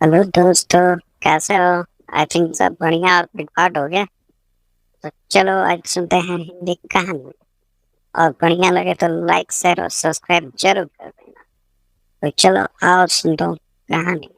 Hello दोस्तों, कैसे हो? आई थिंक सब बढ़िया और पिटपाट हो गया। तो चलो आज सुनते हैं हिंदी कहानी। और बढ़िया लगे तो लाइक शेयर और सब्सक्राइब जरूर कर देना। तो चलो आओ सुन दो कहानी।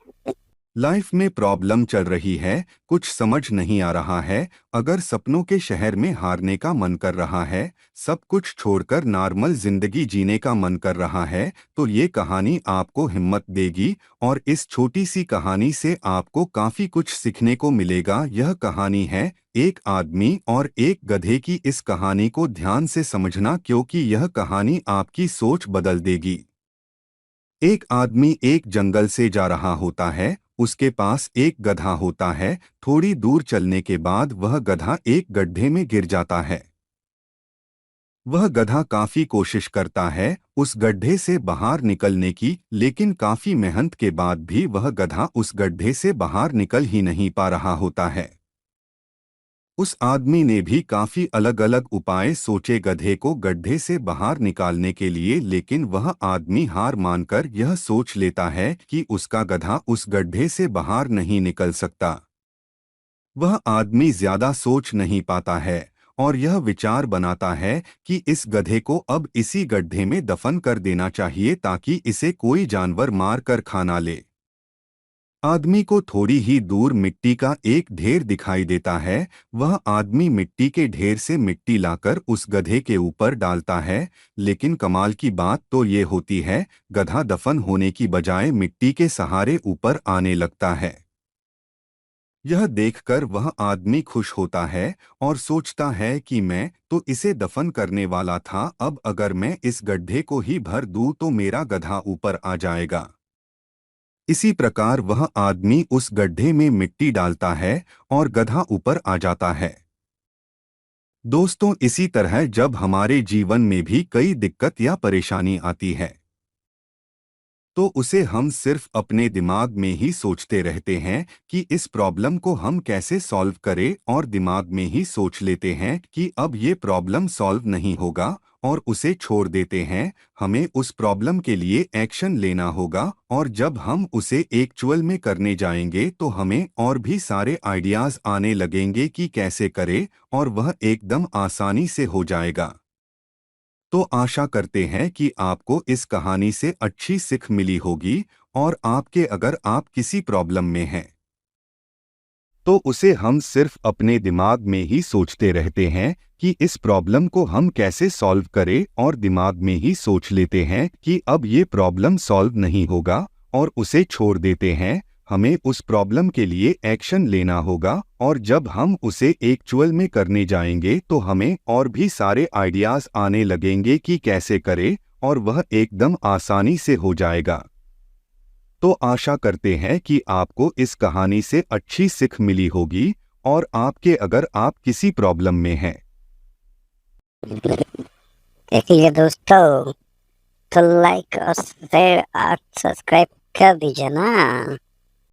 लाइफ में प्रॉब्लम चल रही है। कुछ समझ नहीं आ रहा है। अगर सपनों के शहर में हारने का मन कर रहा है, सब कुछ छोड़कर नॉर्मल जिंदगी जीने का मन कर रहा है, तो ये कहानी आपको हिम्मत देगी। और इस छोटी सी कहानी से आपको काफी कुछ सीखने को मिलेगा। यह कहानी है एक आदमी और एक गधे की। इस कहानी को ध्यान से समझना, क्योंकि यह कहानी आपकी सोच बदल देगी। एक आदमी एक जंगल से जा रहा होता है। उसके पास एक गधा होता है। थोड़ी दूर चलने के बाद वह गधा एक गड्ढे में गिर जाता है। वह गधा काफी कोशिश करता है उस गड्ढे से बाहर निकलने की, लेकिन काफी मेहनत के बाद भी वह गधा उस गड्ढे से बाहर निकल ही नहीं पा रहा होता है। उस आदमी ने भी काफी अलग अलग उपाय सोचे गधे को गड्ढे से बाहर निकालने के लिए, लेकिन वह आदमी हार मानकर यह सोच लेता है कि उसका गधा उस गड्ढे से बाहर नहीं निकल सकता। वह आदमी ज्यादा सोच नहीं पाता है और यह विचार बनाता है कि इस गधे को अब इसी गड्ढे में दफन कर देना चाहिए, ताकि इसे कोई जानवर मार कर खा ना ले। आदमी को थोड़ी ही दूर मिट्टी का एक ढेर दिखाई देता है। वह आदमी मिट्टी के ढेर से मिट्टी लाकर उस गधे के ऊपर डालता है। लेकिन कमाल की बात तो ये होती है, गधा दफन होने की बजाय मिट्टी के सहारे ऊपर आने लगता है। यह देखकर वह आदमी खुश होता है और सोचता है कि मैं तो इसे दफन करने वाला था, अब अगर मैं इस गड्ढे को ही भर दूं तो मेरा गधा ऊपर आ जाएगा। इसी प्रकार वह आदमी उस गड्ढे में मिट्टी डालता है और गधा ऊपर आ जाता है। दोस्तों, इसी तरह जब हमारे जीवन में भी कई दिक्कत या परेशानी आती है, तो उसे हम सिर्फ अपने दिमाग में ही सोचते रहते हैं कि इस प्रॉब्लम को हम कैसे सॉल्व करें, और दिमाग में ही सोच लेते हैं कि अब ये प्रॉब्लम सॉल्व नहीं होगा और उसे छोड़ देते हैं। हमें उस प्रॉब्लम के लिए एक्शन लेना होगा, और जब हम उसे एक्चुअल में करने जाएंगे तो हमें और भी सारे आइडियाज आने लगेंगे कि कैसे करें, और वह एकदम आसानी से हो जाएगा। तो आशा करते हैं कि आपको इस कहानी से अच्छी सीख मिली होगी। और आपके अगर आप किसी प्रॉब्लम में हैं, तो उसे हम सिर्फ अपने दिमाग में ही सोचते रहते हैं कि इस प्रॉब्लम को हम कैसे सॉल्व करें, और दिमाग में ही सोच लेते हैं कि अब ये प्रॉब्लम सॉल्व नहीं होगा और उसे छोड़ देते हैं। हमें उस प्रॉब्लम के लिए एक्शन लेना होगा, और जब हम उसे एक्चुअल में करने जाएंगे तो हमें और भी सारे आइडियाज आने लगेंगे कि कैसे करें, और वह एकदम आसानी से हो जाएगा। तो आशा करते हैं कि आपको इस कहानी से अच्छी सीख मिली होगी। और आपके अगर आप किसी प्रॉब्लम में हैं, देख लिए दोस्तों, तो लाइक और शेयर और सब्सक्राइब कर दीजिए ना।